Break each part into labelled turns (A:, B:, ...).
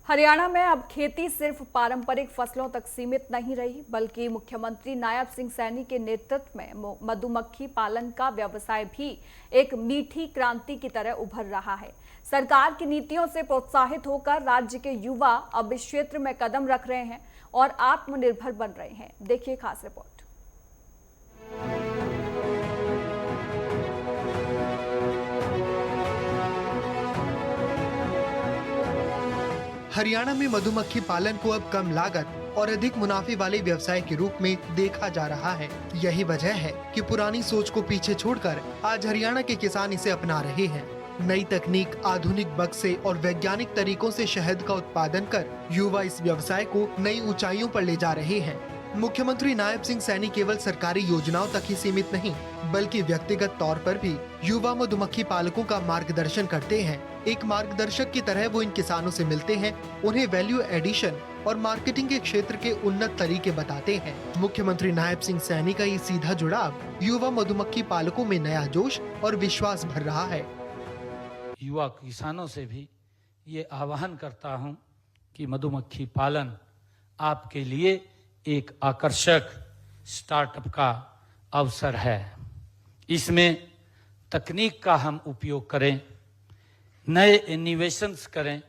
A: हरियाणा में अब खेती सिर्फ पारंपरिक फसलों तक सीमित नहीं रही, बल्कि मुख्यमंत्री नायब सिंह सैनी के नेतृत्व में मधुमक्खी पालन का व्यवसाय भी एक मीठी क्रांति की तरह उभर रहा है। सरकार की नीतियों से प्रोत्साहित होकर राज्य के युवा अब इस क्षेत्र में कदम रख रहे हैं और आत्मनिर्भर बन रहे हैं। देखिए खास रिपोर्ट।
B: हरियाणा में मधुमक्खी पालन को अब कम लागत और अधिक मुनाफे वाले व्यवसाय के रूप में देखा जा रहा है। यही वजह है कि पुरानी सोच को पीछे छोड़कर आज हरियाणा के किसान इसे अपना रहे हैं। नई तकनीक, आधुनिक बक्से और वैज्ञानिक तरीकों से शहद का उत्पादन कर युवा इस व्यवसाय को नई ऊंचाइयों पर ले जा रहे हैं। मुख्यमंत्री नायब सिंह सैनी केवल सरकारी योजनाओं तक ही सीमित नहीं, बल्कि व्यक्तिगत तौर पर भी युवा मधुमक्खी पालकों का मार्गदर्शन करते हैं। एक मार्गदर्शक की तरह वो इन किसानों से मिलते हैं, उन्हें वैल्यू एडिशन और मार्केटिंग के क्षेत्र के उन्नत तरीके बताते हैं। मुख्यमंत्री नायब सिंह सैनी का ये सीधा जुड़ाव युवा मधुमक्खी पालकों में नया जोश और विश्वास भर रहा है।
C: युवा किसानों से भी ये आह्वान करता हूं कि मधुमक्खी पालन आपके लिए एक आकर्षक स्टार्टअप का अवसर है। इसमें तकनीक का हम उपयोग करें, नए इनोवेशंस करें,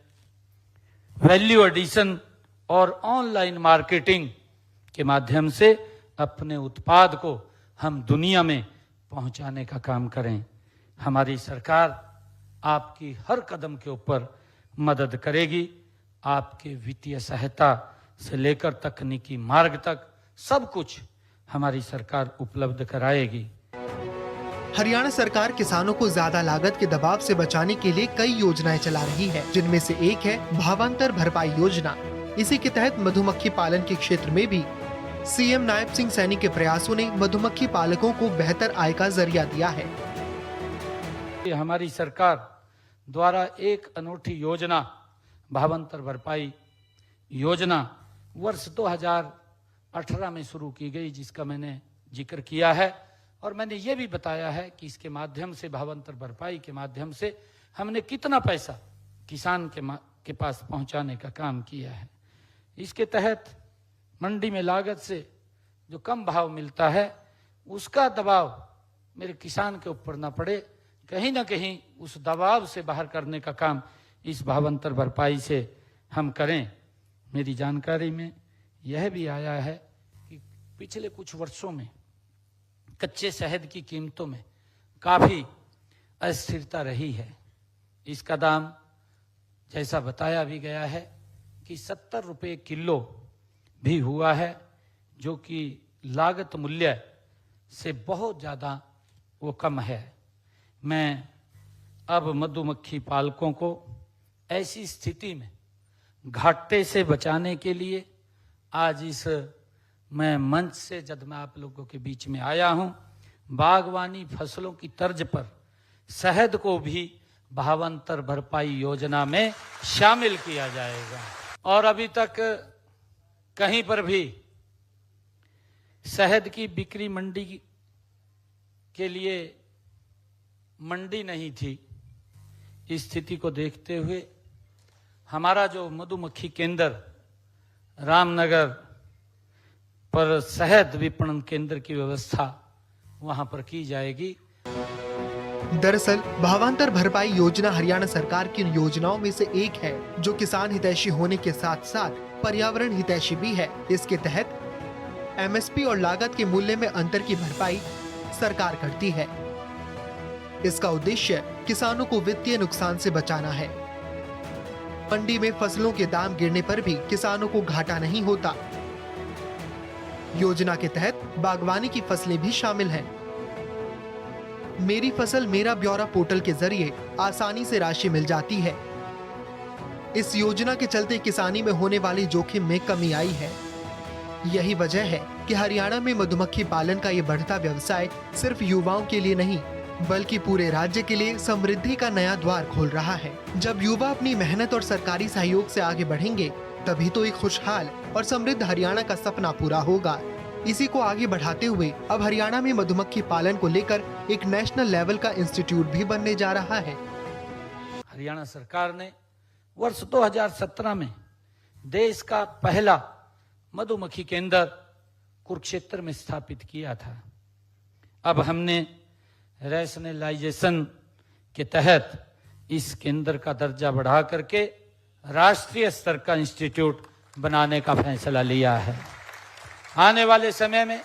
C: वैल्यू एडिशन और ऑनलाइन मार्केटिंग के माध्यम से अपने उत्पाद को हम दुनिया में पहुंचाने का काम करें। हमारी सरकार आपकी हर कदम के ऊपर मदद करेगी। आपके वित्तीय सहायता से लेकर तकनीकी मार्ग तक सब कुछ हमारी सरकार उपलब्ध कराएगी।
B: हरियाणा सरकार किसानों को ज्यादा लागत के दबाव से बचाने के लिए कई योजनाएं चला रही है, जिनमें से एक है भावांतर भरपाई योजना। इसी के तहत मधुमक्खी पालन के क्षेत्र में भी सीएम नायब सिंह सैनी के प्रयासों ने मधुमक्खी पालकों को बेहतर आय का जरिया दिया है।
C: हमारी सरकार द्वारा एक अनूठी योजना भावांतर भरपाई योजना वर्ष 2018 में शुरू की गई, जिसका मैंने जिक्र किया है और मैंने ये भी बताया है कि इसके माध्यम से, भावांतर भरपाई के माध्यम से हमने कितना पैसा किसान के पास पहुंचाने का काम किया है। इसके तहत मंडी में लागत से जो कम भाव मिलता है उसका दबाव मेरे किसान के ऊपर ना पड़े, कहीं ना कहीं उस दबाव से बाहर करने का काम इस भावांतर भरपाई से हम करें। मेरी जानकारी में यह भी आया है कि पिछले कुछ वर्षों में कच्चे शहद की कीमतों में काफी अस्थिरता रही है। इसका दाम जैसा बताया भी गया है कि 70 रुपये किलो भी हुआ है, जो कि लागत मूल्य से बहुत ज्यादा वो कम है। मैं अब मधुमक्खी पालकों को ऐसी स्थिति में घाटे से बचाने के लिए आज इस मैं मंच से जब मैं आप लोगों के बीच में आया हूं, बागवानी फसलों की तर्ज पर शहद को भी भावांतर भरपाई योजना में शामिल किया जाएगा। और अभी तक कहीं पर भी शहद की बिक्री मंडी के लिए मंडी नहीं थी। इस स्थिति को देखते हुए हमारा जो मधुमक्खी केंद्र रामनगर पर शहद विपणन केंद्र की व्यवस्था वहां पर की जाएगी।
B: दरअसल भावांतर भरपाई योजना हरियाणा सरकार की योजनाओं में से एक है, जो किसान हितैषी होने के साथ साथ पर्यावरण हितैषी भी है। इसके तहत एमएसपी और लागत के मूल्य में अंतर की भरपाई सरकार करती है। इसका उद्देश्य किसानों को वित्तीय नुकसान से बचाना है। मंडी में फसलों के दाम गिरने पर भी किसानों को घाटा नहीं होता। योजना के तहत बागवानी की फसलें भी शामिल हैं। मेरी फसल मेरा ब्यौरा पोर्टल के जरिए आसानी से राशि मिल जाती है। इस योजना के चलते किसानी में होने वाले जोखिम में कमी आई है। यही वजह है कि हरियाणा में मधुमक्खी पालन का ये बढ़ता व्यवसाय सिर्फ युवाओं के लिए नहीं, बल्कि पूरे राज्य के लिए समृद्धि का नया द्वार खोल रहा है। जब युवा अपनी मेहनत और सरकारी सहयोग से आगे बढ़ेंगे, तभी तो एक खुशहाल और समृद्ध हरियाणा का सपना पूरा होगा। इसी को आगे बढ़ाते हुए अब हरियाणा में मधुमक्खी पालन को लेकर एक नेशनल लेवल का इंस्टीट्यूट भी बनने जा रहा है।
C: हरियाणा सरकार ने वर्ष 2017 में देश का पहला मधुमक्खी केंद्र कुरुक्षेत्र में स्थापित किया था। अब हमने रैशनलाइजेशन के तहत इस केंद्र का दर्जा बढ़ा करके राष्ट्रीय स्तर का इंस्टीट्यूट बनाने का फैसला लिया है। आने वाले समय में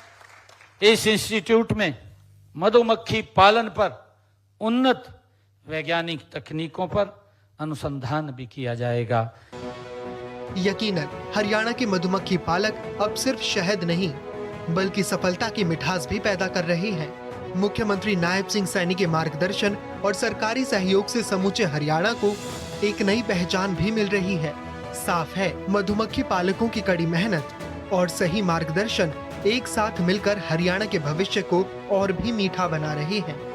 C: इस इंस्टीट्यूट में मधुमक्खी पालन पर उन्नत वैज्ञानिक तकनीकों पर अनुसंधान भी किया जाएगा।
B: यकीनन हरियाणा के मधुमक्खी पालक अब सिर्फ शहद नहीं बल्कि सफलता की मिठास भी पैदा कर रहे हैं। मुख्यमंत्री नायब सिंह सैनी के मार्गदर्शन और सरकारी सहयोग से समूचे हरियाणा को एक नई पहचान भी मिल रही है। साफ है, मधुमक्खी पालकों की कड़ी मेहनत और सही मार्गदर्शन एक साथ मिलकर हरियाणा के भविष्य को और भी मीठा बना रहे हैं।